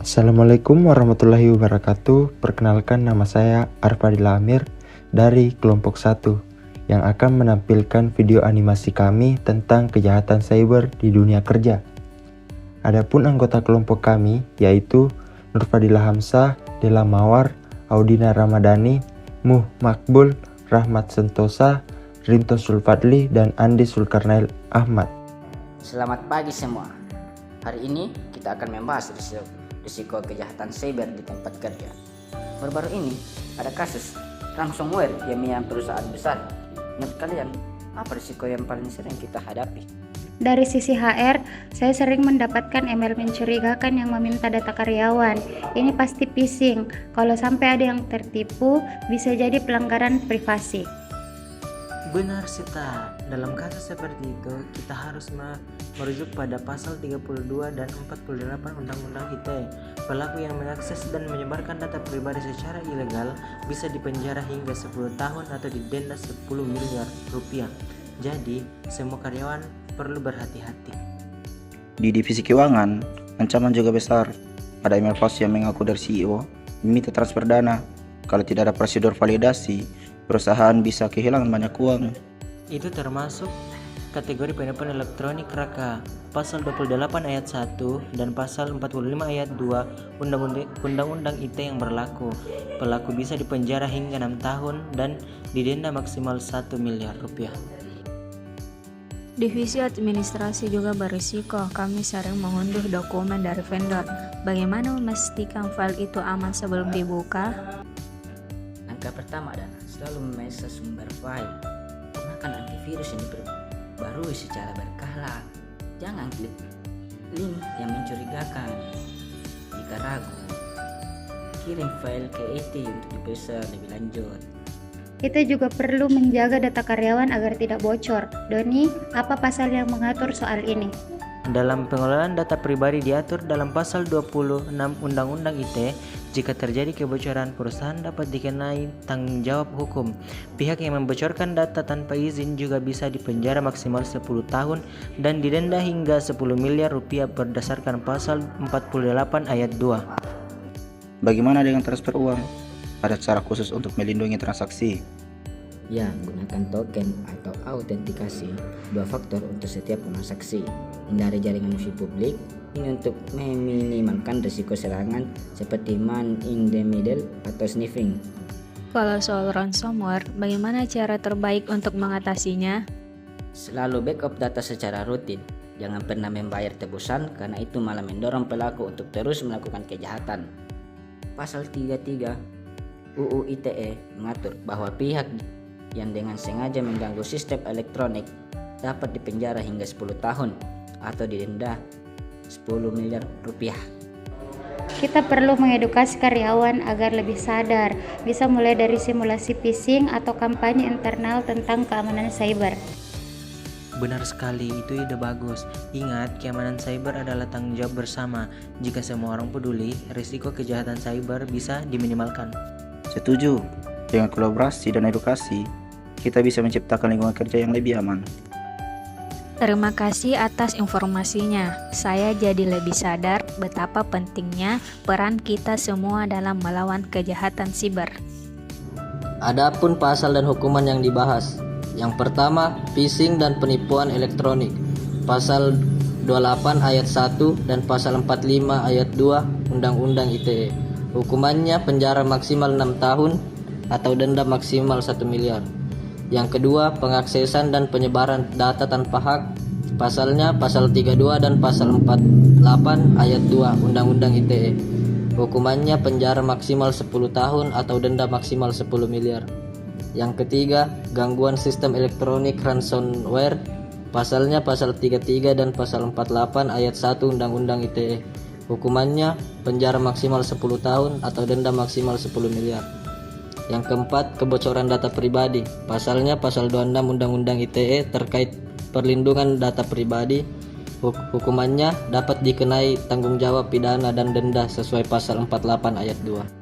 Assalamualaikum warahmatullahi wabarakatuh. Perkenalkan, nama saya Arfadil Amir dari kelompok 1 yang akan menampilkan video animasi kami tentang kejahatan cyber di dunia kerja. Adapun anggota kelompok kami yaitu Nurfadila Hamzah, Dela Mawar, Audina Ramadhani, Muh Makbul, Rahmat Sentosa, Rinto Sulfadli, dan Andi Sulkarnail Ahmad. Selamat pagi semua. Hari ini kita akan membahas risiko kejahatan cyber di tempat kerja. Baru-baru ini ada kasus ransomware yang menyerang perusahaan besar. Menurut kalian, apa risiko yang paling sering kita hadapi? Dari sisi HR, saya sering mendapatkan email mencurigakan yang meminta data karyawan. Ini pasti phishing. Kalau sampai ada yang tertipu, bisa jadi pelanggaran privasi. Benar Sita, dalam kasus seperti itu kita harus merujuk pada pasal 32 dan 48 Undang-Undang ITE. Pelaku yang mengakses dan menyebarkan data pribadi secara ilegal bisa dipenjara hingga 10 tahun atau didenda 10 miliar rupiah. Jadi, semua karyawan perlu berhati-hati. Di divisi keuangan, ancaman juga besar. Ada email palsu yang mengaku dari CEO meminta transfer dana. Kalau tidak ada prosedur validasi, perusahaan bisa kehilangan banyak uang. Itu termasuk kategori penipuan elektronik Raka, pasal 28 ayat 1 dan pasal 45 ayat 2 Undang-Undang ITE yang berlaku. Pelaku bisa dipenjara hingga 6 tahun dan didenda maksimal 1 miliar rupiah. Divisi administrasi juga berisiko. Kami sering mengunduh dokumen dari vendor. Bagaimana memastikan file itu aman sebelum dibuka? Langkah pertama adalah selalu memeriksa sumber file. Gunakan antivirus yang diperbarui secara berkala. Jangan klik link yang mencurigakan. Jika ragu, kirim file ke IT untuk diperiksa lebih lanjut. Kita juga perlu menjaga data karyawan agar tidak bocor. Doni, apa pasal yang mengatur soal ini? Dalam pengelolaan data pribadi diatur dalam pasal 26 Undang-Undang ITE, jika terjadi kebocoran, perusahaan dapat dikenai tanggung jawab hukum. Pihak yang membocorkan data tanpa izin juga bisa dipenjara maksimal 10 tahun dan didenda hingga 10 miliar rupiah berdasarkan pasal 48 ayat 2. Bagaimana dengan transfer uang? Ada cara khusus untuk melindungi transaksi? Ya, gunakan token atau autentikasi 2 faktor untuk setiap transaksi. Hindari jaringan wifi publik. Ini untuk meminimalkan risiko serangan seperti man in the middle atau sniffing. Kalau soal ransomware, bagaimana cara terbaik untuk mengatasinya? Selalu backup data secara rutin. Jangan pernah membayar tebusan karena itu malah mendorong pelaku untuk terus melakukan kejahatan. Pasal 33 UU ITE mengatur bahwa pihak yang dengan sengaja mengganggu sistem elektronik dapat dipenjara hingga 10 tahun atau didenda 10 miliar rupiah. Kita perlu mengedukasi karyawan agar lebih sadar, bisa mulai dari simulasi phishing atau kampanye internal tentang keamanan cyber. Benar sekali, itu ide bagus. Ingat, keamanan cyber adalah tanggung jawab bersama. Jika semua orang peduli, risiko kejahatan cyber bisa diminimalkan. Setuju. Dengan kolaborasi dan edukasi, kita bisa menciptakan lingkungan kerja yang lebih aman. Terima kasih atas informasinya. Saya jadi lebih sadar betapa pentingnya peran kita semua dalam melawan kejahatan siber. Adapun pasal dan hukuman yang dibahas. Yang pertama, phishing dan penipuan elektronik. Pasal 28 ayat 1 dan pasal 45 ayat 2 Undang-Undang ITE. Hukumannya penjara maksimal 6 tahun atau denda maksimal 1 miliar. Yang kedua, pengaksesan dan penyebaran data tanpa hak. Pasalnya pasal 32 dan pasal 48 ayat 2 Undang-Undang ITE. Hukumannya penjara maksimal 10 tahun atau denda maksimal 10 miliar. Yang ketiga, gangguan sistem elektronik ransomware. Pasalnya pasal 33 dan pasal 48 ayat 1 Undang-Undang ITE. Hukumannya penjara maksimal 10 tahun atau denda maksimal 10 miliar. Yang keempat, kebocoran data pribadi. Pasalnya pasal 26 Undang-Undang ITE terkait perlindungan data pribadi. Hukumannya dapat dikenai tanggung jawab pidana dan denda sesuai pasal 48 ayat 2.